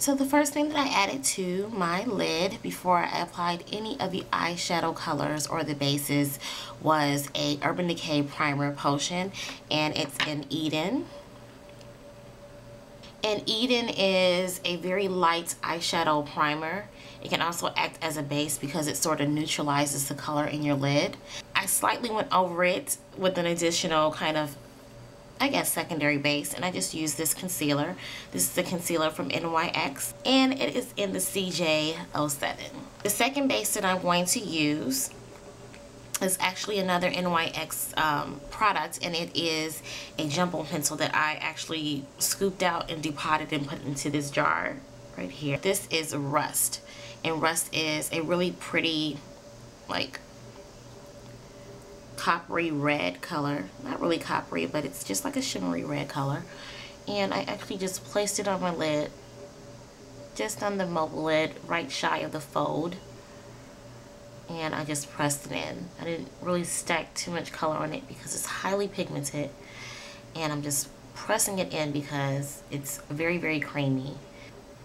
So the first thing that I added to my lid before I applied any of the eyeshadow colors or the bases was a Urban Decay primer potion, and it's in Eden. And Eden is a very light eyeshadow primer. It can also act as a base because it sort of neutralizes the color in your lid. I slightly went over it with an additional kind of, I guess, secondary base, and I just used this concealer. This is the concealer from NYX, and it is in the CJ07. The second base that I'm going to use is actually another NYX product, and it is a jumbo pencil that I actually scooped out and depotted and put into this jar right here. This is Rust, and Rust is a really pretty, like, coppery red color. Not really coppery, but it's just like a shimmery red color. And I actually just placed it on my lid, just on the mobile lid, right shy of the fold. And I just pressed it in. I didn't really stack too much color on it because it's highly pigmented. And I'm just pressing it in because it's very, very creamy.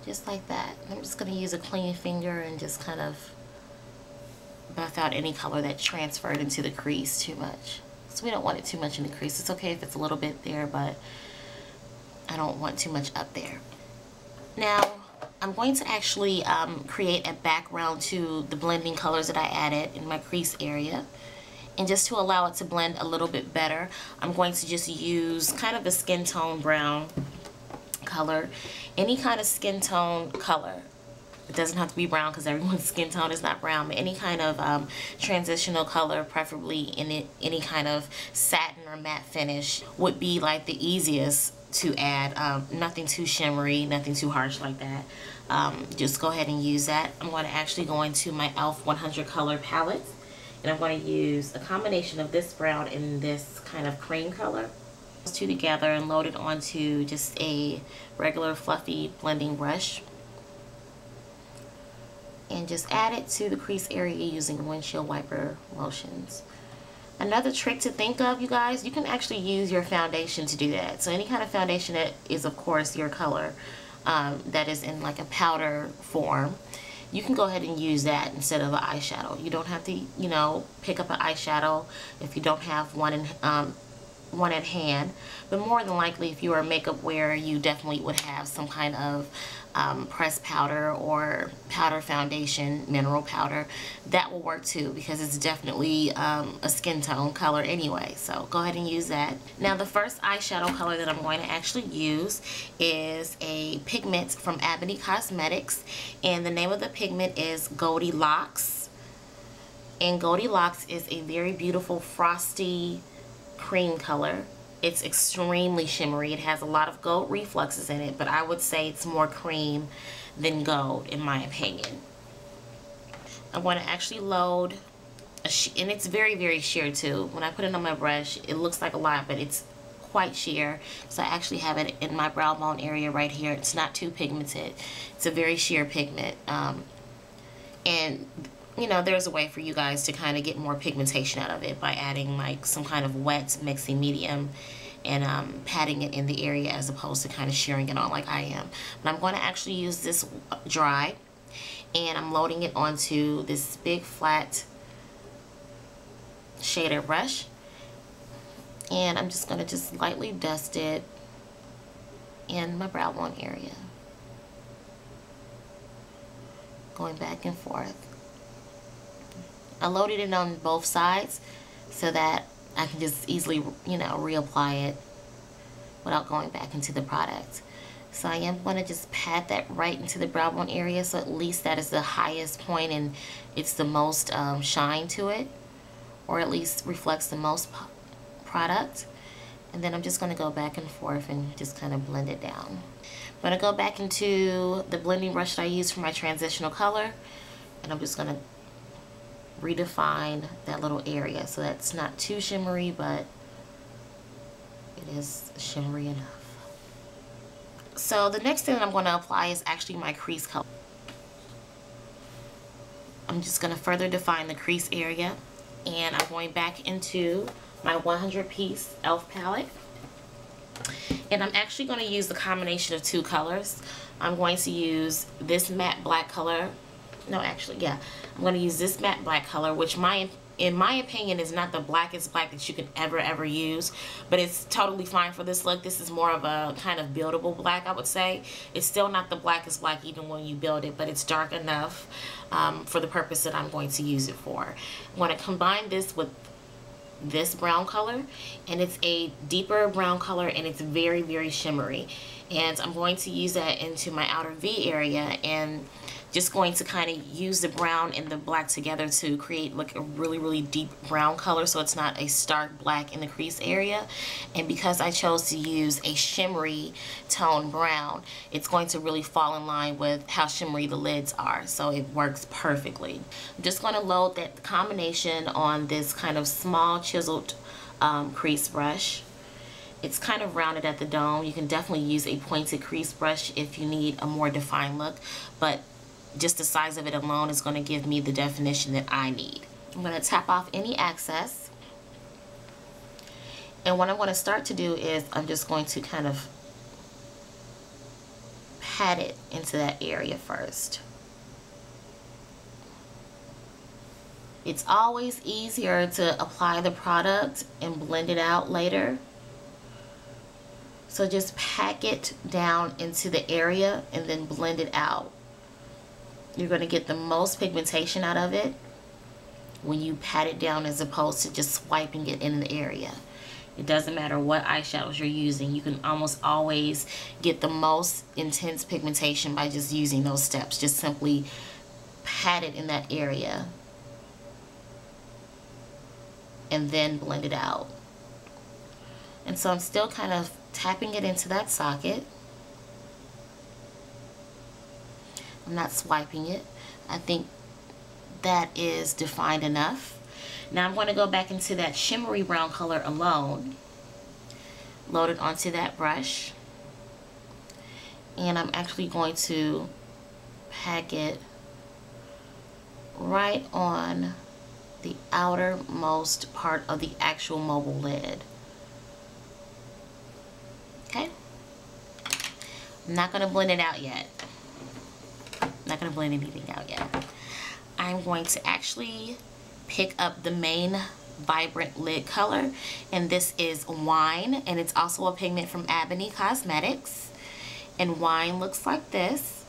Just like that. I'm just going to use a clean finger and just kind of buff out any color that transferred into the crease too much. So we don't want it too much in the crease. It's okay if it's a little bit there, but I don't want too much up there. Now, I'm going to actually create a background to the blending colors that I added in my crease area. And just to allow it to blend a little bit better, I'm going to just use kind of a skin tone brown color. Any kind of skin tone color. It doesn't have to be brown because everyone's skin tone is not brown, but any kind of transitional color, preferably in any kind of satin or matte finish, would be like the easiest to add. Nothing too shimmery, nothing too harsh like that. Just go ahead and use that. I'm going to actually go into my e.l.f. 100 color palette, and I'm going to use a combination of this brown and this kind of cream color. Those two together and load it onto just a regular fluffy blending brush. And just add it to the crease area using windshield wiper lotions. Another trick to think of, you guys, you can actually use your foundation to do that. So any kind of foundation that is, of course, your color, that is in like a powder form, you can go ahead and use that instead of an eyeshadow. You don't have to, you know, pick up an eyeshadow if you don't have one at hand. But more than likely, if you are a makeup wearer, you definitely would have some kind of pressed powder or powder foundation, mineral powder. That will work too because it's definitely a skin tone color anyway. So go ahead and use that. Now the first eyeshadow color that I'm going to actually use is a pigment from Aboni Cosmetics, and the name of the pigment is Goldilocks. And Goldilocks is a very beautiful frosty cream color. It's extremely shimmery. It has a lot of gold reflexes in it, but I would say it's more cream than gold in my opinion. I'm going to actually load and it's very, very sheer too. When I put it on my brush, it looks like a lot, but it's quite sheer. So I actually have it in my brow bone area right here. It's not too pigmented. It's a very sheer pigment. And you know, there's a way for you guys to kind of get more pigmentation out of it by adding like some kind of wet mixing medium and patting it in the area as opposed to kind of shearing it on like I am. But I'm going to actually use this dry, and I'm loading it onto this big flat shader brush, and I'm just going to just lightly dust it in my brow bone area, going back and forth. I loaded it on both sides so that I can just easily, you know, reapply it without going back into the product. So I am going to just pat that right into the brow bone area, so at least that is the highest point and it's the most shine to it, or at least reflects the most product. And then I'm just going to go back and forth and just kind of blend it down. I'm going to go back into the blending brush that I used for my transitional color, and I'm just going to redefine that little area so that's not too shimmery, but it is shimmery enough. So the next thing that I'm going to apply is actually my crease color. I'm just going to further define the crease area, and I'm going back into my 100 piece e.l.f. palette, and I'm actually going to use the combination of two colors. I'm going to use this matte black color. No, actually, yeah. I'm going to use this matte black color, which in my opinion is not the blackest black that you could ever use, but it's totally fine for this look. This is more of a kind of buildable black, I would say. It's still not the blackest black even when you build it, but it's dark enough for the purpose that I'm going to use it for. I'm going to combine this with this brown color, and it's a deeper brown color, and it's very shimmery, and I'm going to use that into my outer V area, and just going to kind of use the brown and the black together to create like a really deep brown color, so it's not a stark black in the crease area. And because I chose to use a shimmery tone brown, it's going to really fall in line with how shimmery the lids are, so it works perfectly. I'm just going to load that combination on this kind of small chiseled crease brush. It's kind of rounded at the dome. You can definitely use a pointed crease brush if you need a more defined look, but just the size of it alone is going to give me the definition that I need. I'm going to tap off any excess, and what I'm going to start to do is I'm just going to kind of pat it into that area first. It's always easier to apply the product and blend it out later, so just pack it down into the area and then blend it out. You're going to get the most pigmentation out of it when you pat it down as opposed to just swiping it in the area. It doesn't matter what eyeshadows you're using. You can almost always get the most intense pigmentation by just using those steps. Just simply pat it in that area and then blend it out. And so I'm still kind of tapping it into that socket. I'm not swiping it. I think that is defined enough. Now I'm going to go back into that shimmery brown color alone, load it onto that brush, and I'm actually going to pack it right on the outermost part of the actual mobile lid. Okay? I'm not going to blend it out yet. Not going to blend anything out yet. I'm going to actually pick up the main vibrant lid color, and this is Wine, and it's also a pigment from Aboni Cosmetics, and Wine looks like this.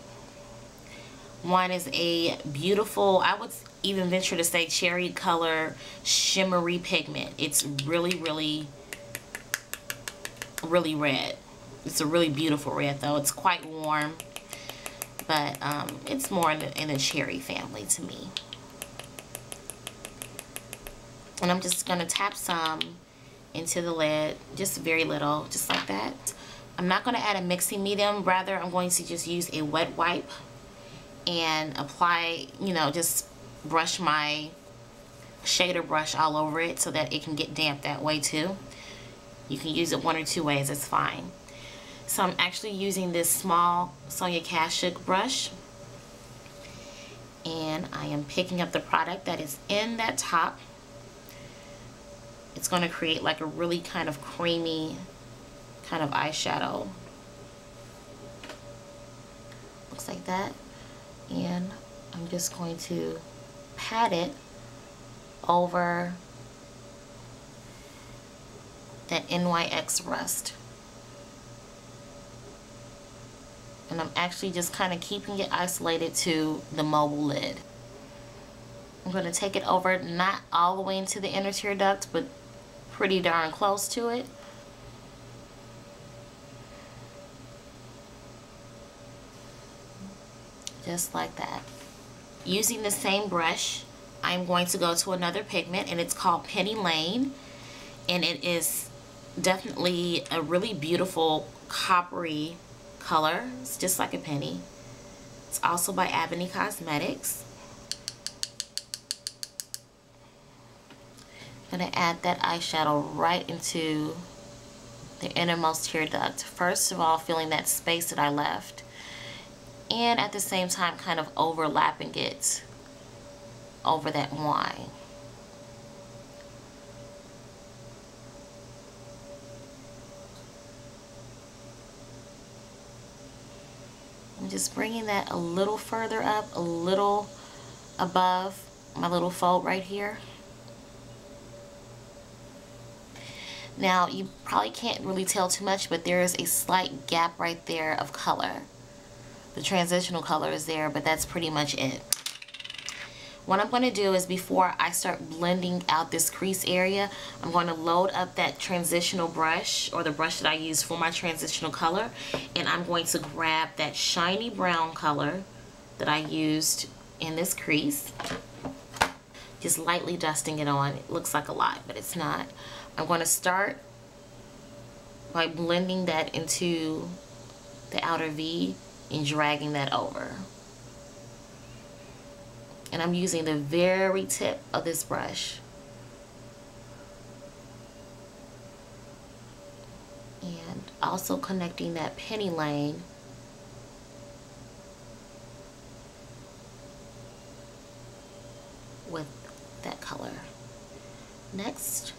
Wine is a beautiful, I would even venture to say, cherry color shimmery pigment. It's really red. It's a really beautiful red though. It's quite warm, but it's more in the cherry family to me. And I'm just going to tap some into the lid, just very little, just like that. I'm not going to add a mixing medium, rather I'm going to just use a wet wipe and apply, you know, just brush my shader brush all over it so that it can get damp that way too. You can use it one or two ways, it's fine. So I'm actually using this small Sonia Kashuk brush, and I am picking up the product that is in that top. It's going to create like a really kind of creamy kind of eyeshadow. Looks like that. And I'm just going to pat it over that NYX rust. And I'm actually just kind of keeping it isolated to the mobile lid. I'm going to take it over, not all the way into the inner tear duct, but pretty darn close to it. Just like that. Using the same brush, I'm going to go to another pigment, and it's called Penny Lane, and it is definitely a really beautiful coppery color. It's just like a penny. It's also by Aboni Cosmetics. I'm going to add that eyeshadow right into the innermost tear duct. First of all, filling that space that I left, and at the same time kind of overlapping it over that wine. I'm just bringing that a little further up, a little above my little fold right here. Now you probably can't really tell too much, but there is a slight gap right there of color. The transitional color is there, but that's pretty much it. What I'm going to do is, before I start blending out this crease area, I'm going to load up that transitional brush, or the brush that I use for my transitional color, and I'm going to grab that shiny brown color that I used in this crease, just lightly dusting it on. It looks like a lot, but it's not. I'm going to start by blending that into the outer V and dragging that over. And I'm using the very tip of this brush. And also connecting that penny lane with that color. Next,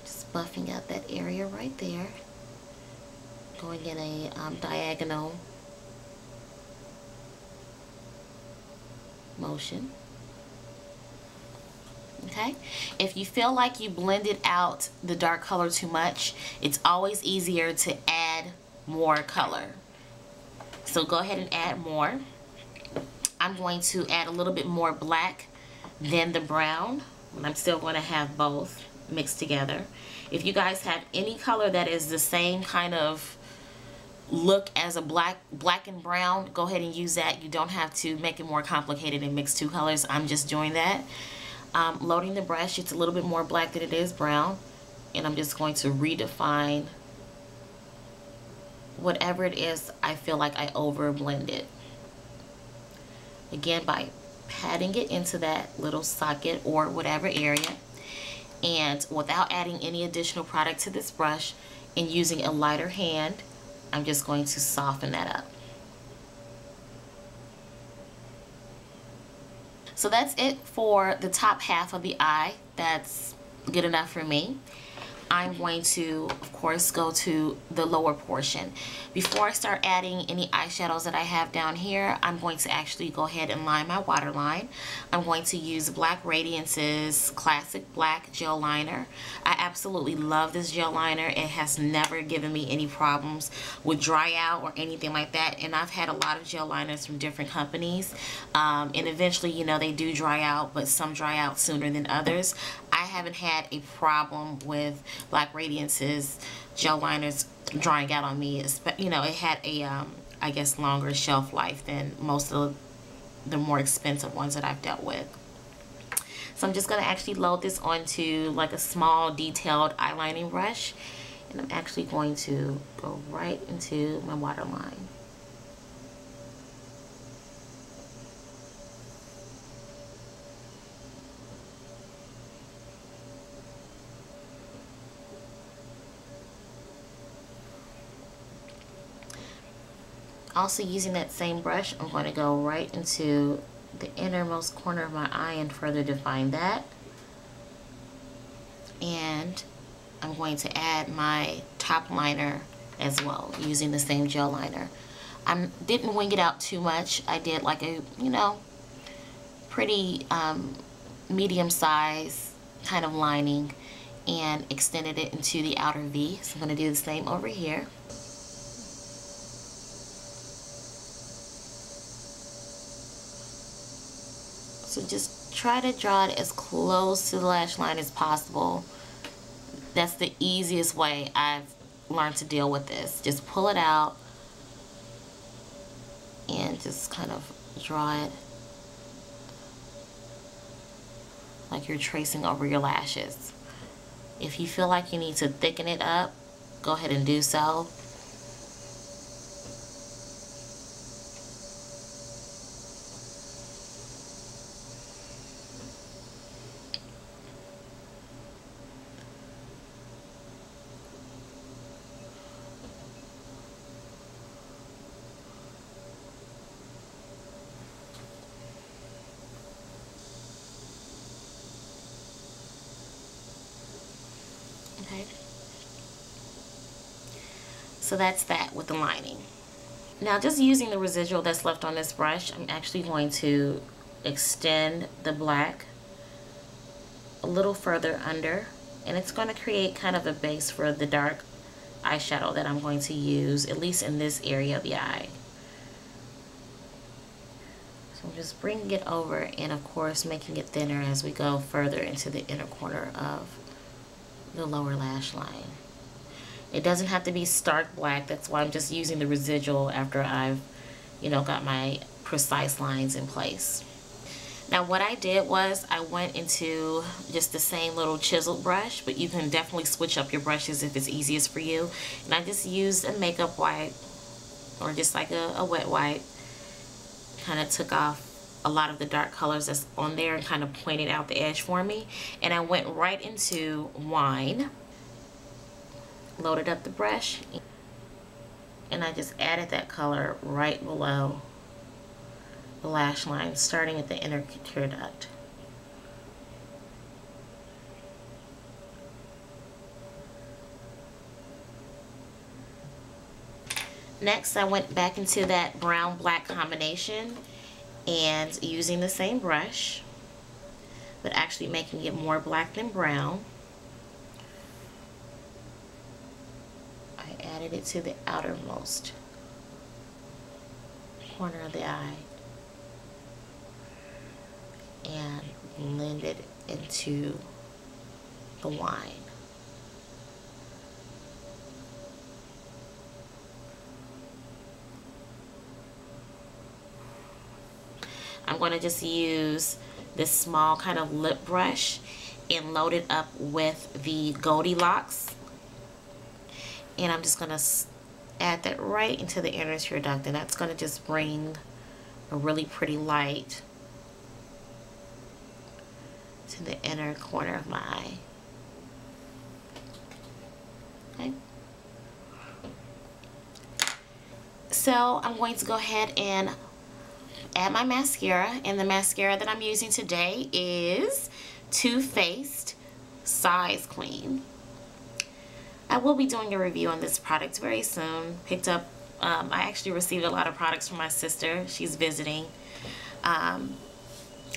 just buffing out that area right there. Going in a diagonal motion. Okay, if you feel like you blended out the dark color too much, it's always easier to add more color. So go ahead and add more. I'm going to add a little bit more black than the brown, and I'm still going to have both mixed together. If you guys have any color that is the same kind of look as a black and brown, go ahead and use that. You don't have to make it more complicated and mix two colors. I'm just doing that. Loading the brush, it's a little bit more black than it is brown, and I'm just going to redefine whatever it is I feel like I over blended. Again, by patting it into that little socket or whatever area, and without adding any additional product to this brush, and using a lighter hand, I'm just going to soften that up. So that's it for the top half of the eye. That's good enough for me. I'm going to, of course, go to the lower portion. Before I start adding any eyeshadows that I have down here, I'm going to actually go ahead and line my waterline. I'm going to use Black Radiance's Classic Black Gel Liner. I absolutely love this gel liner. It has never given me any problems with dry out or anything like that. And I've had a lot of gel liners from different companies. And eventually, you know, they do dry out, but some dry out sooner than others. I haven't had a problem with Black Radiance's gel liners drying out on me. You know, it had a I guess longer shelf life than most of the more expensive ones that I've dealt with. So I'm just going to actually load this onto like a small detailed eyelining brush, and I'm actually going to go right into my waterline. Also, using that same brush, I'm going to go right into the innermost corner of my eye and further define that. And I'm going to add my top liner as well, using the same gel liner. I didn't wing it out too much. I did like a, you know, pretty medium size kind of lining and extended it into the outer V. So I'm going to do the same over here. So just try to draw it as close to the lash line as possible. That's the easiest way I've learned to deal with this. Just pull it out and just kind of draw it like you're tracing over your lashes. If you feel like you need to thicken it up, go ahead and do so. Okay. So that's that with the lining. Now, just using the residual that's left on this brush, I'm actually going to extend the black a little further under, and it's going to create kind of a base for the dark eyeshadow that I'm going to use, at least in this area of the eye. So I'm just bringing it over, and of course making it thinner as we go further into the inner corner of the lower lash line. It doesn't have to be stark black. That's why I'm just using the residual after I've, you know, got my precise lines in place. Now what I did was I went into just the same little chiseled brush, but you can definitely switch up your brushes if it's easiest for you. And I just used a makeup wipe, or just like a wet wipe. Kind of took off a lot of the dark colors that's on there and kind of pointed out the edge for me. And I went right into Wine. Loaded up the brush, and I just added that color right below the lash line, starting at the inner tear duct. Next, I went back into that brown-black combination and using the same brush, but actually making it more black than brown. Added it to the outermost corner of the eye and blended into the Wine. I'm going to just use this small kind of lip brush and load it up with the Goldilocks. And I'm just going to add that right into the inner tear duct, and that's going to just bring a really pretty light to the inner corner of my eye. Okay. So I'm going to go ahead and add my mascara, and the mascara that I'm using today is Too Faced Size Queen. I will be doing a review on this product very soon. Picked up, I actually received a lot of products from my sister. She's visiting. Oh,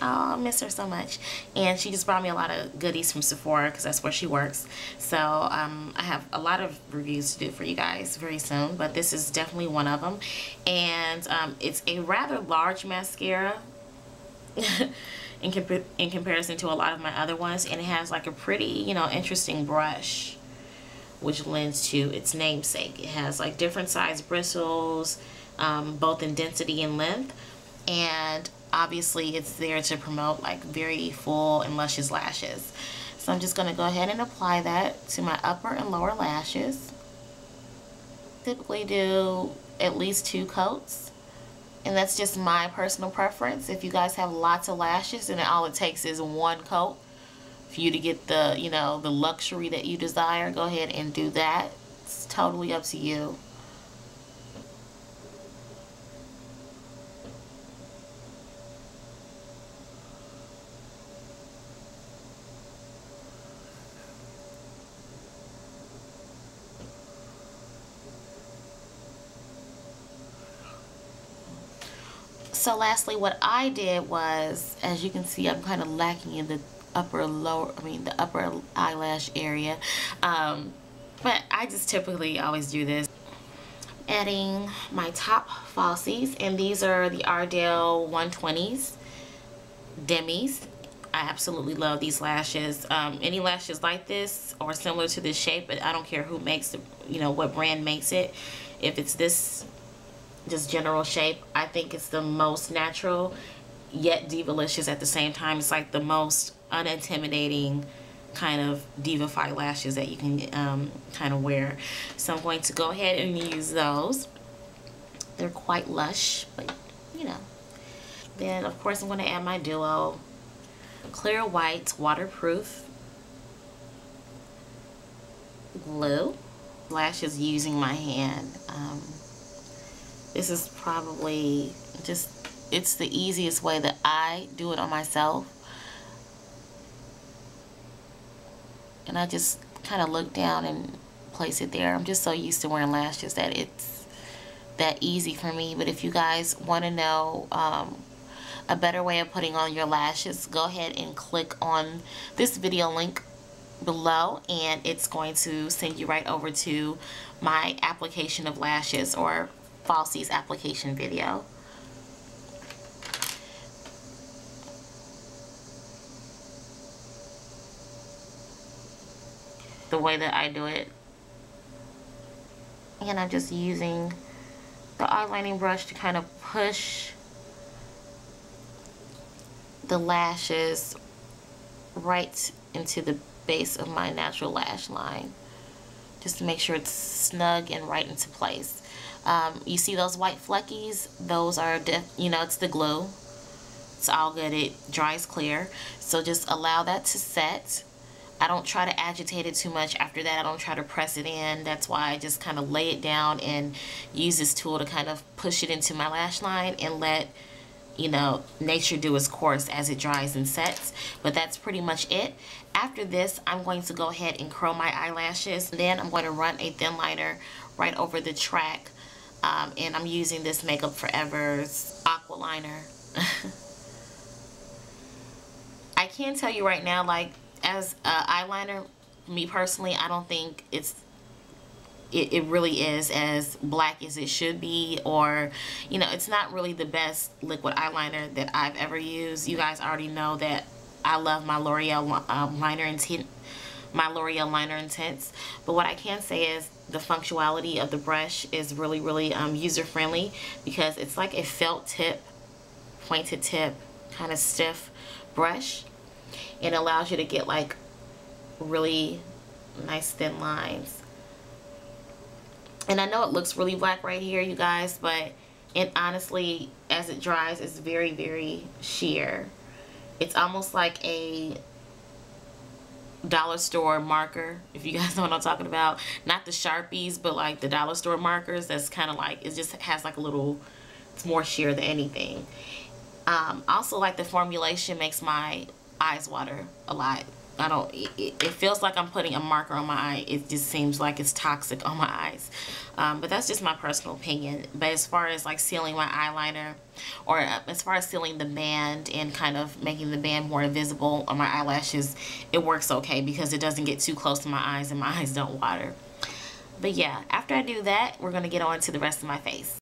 I miss her so much. And she just brought me a lot of goodies from Sephora because that's where she works. So I have a lot of reviews to do for you guys very soon, but this is definitely one of them. And it's a rather large mascara in comparison to a lot of my other ones, and it has like a pretty, you know, interesting brush, which lends to its namesake. It has like different size bristles, both in density and length, and obviously it's there to promote like very full and luscious lashes. So I'm just going to go ahead and apply that to my upper and lower lashes. Typically do at least 2 coats, and that's just my personal preference. If you guys have lots of lashes and all it takes is 1 coat for you to get the, you know, the luxury that you desire, go ahead and do that. It's totally up to you. So lastly, what I did was, as you can see, I'm kind of lacking in the the upper eyelash area, but I just typically always do this. Adding my top falsies, and these are the Ardell 120s Demis. I absolutely love these lashes. Any lashes like this or similar to this shape, but I don't care who makes it, you know, what brand makes it. If it's this just general shape, I think it's the most natural yet divalicious at the same time. It's like the most unintimidating kind of diva-fied lashes that you can kind of wear. So I'm going to go ahead and use those. They're quite lush, but you know. Then of course I'm going to add my Duo Clear White Waterproof Glue. Lashes using my hand. This is probably just, it's the easiest way that I do it on myself. And I just kind of look down and place it there. I'm just so used to wearing lashes that it's that easy for me. But if you guys want to know a better way of putting on your lashes, go ahead and click on this video link below, and it's going to send you right over to my application of lashes, or falsies application video. The way that I do it, and I'm just using the eyelining brush to kind of push the lashes right into the base of my natural lash line, just to make sure it's snug and right into place. You see those white fleckies? Those are, you know, it's the glue. It's all good. It dries clear. So just allow that to set. I don't try to agitate it too much after that. I don't try to press it in. That's why I just kind of lay it down and use this tool to kind of push it into my lash line and let, you know, nature do its course as it dries and sets. But that's pretty much it. After this, I'm going to go ahead and curl my eyelashes. Then I'm going to run a thin liner right over the track. And I'm using this Makeup Forever's Aqua Liner. I can tell you right now, like, as eyeliner, me personally, I don't think it really is as black as it should be, or, you know, it's not really the best liquid eyeliner that I've ever used. You guys already know that I love my L'Oreal liner Intense, but what I can say is the functionality of the brush is really, really user friendly, because it's like a felt tip, pointed tip, kind of stiff brush. It allows you to get like really nice thin lines. And I know it looks really black right here, you guys, but it honestly, as it dries, is very, very sheer. It's almost like a dollar store marker, if you guys know what I'm talking about. Not the Sharpies, but like the dollar store markers. That's kind of like, it just has like a little, it's more sheer than anything. Also, like, the formulation makes my eyes water a lot. It feels like I'm putting a marker on my eye. It just seems like it's toxic on my eyes. But that's just my personal opinion. But as far as like sealing my eyeliner, or as far as sealing the band and kind of making the band more visible on my eyelashes, it works okay, because it doesn't get too close to my eyes and my eyes don't water. But yeah, after I do that, we're going to get on to the rest of my face.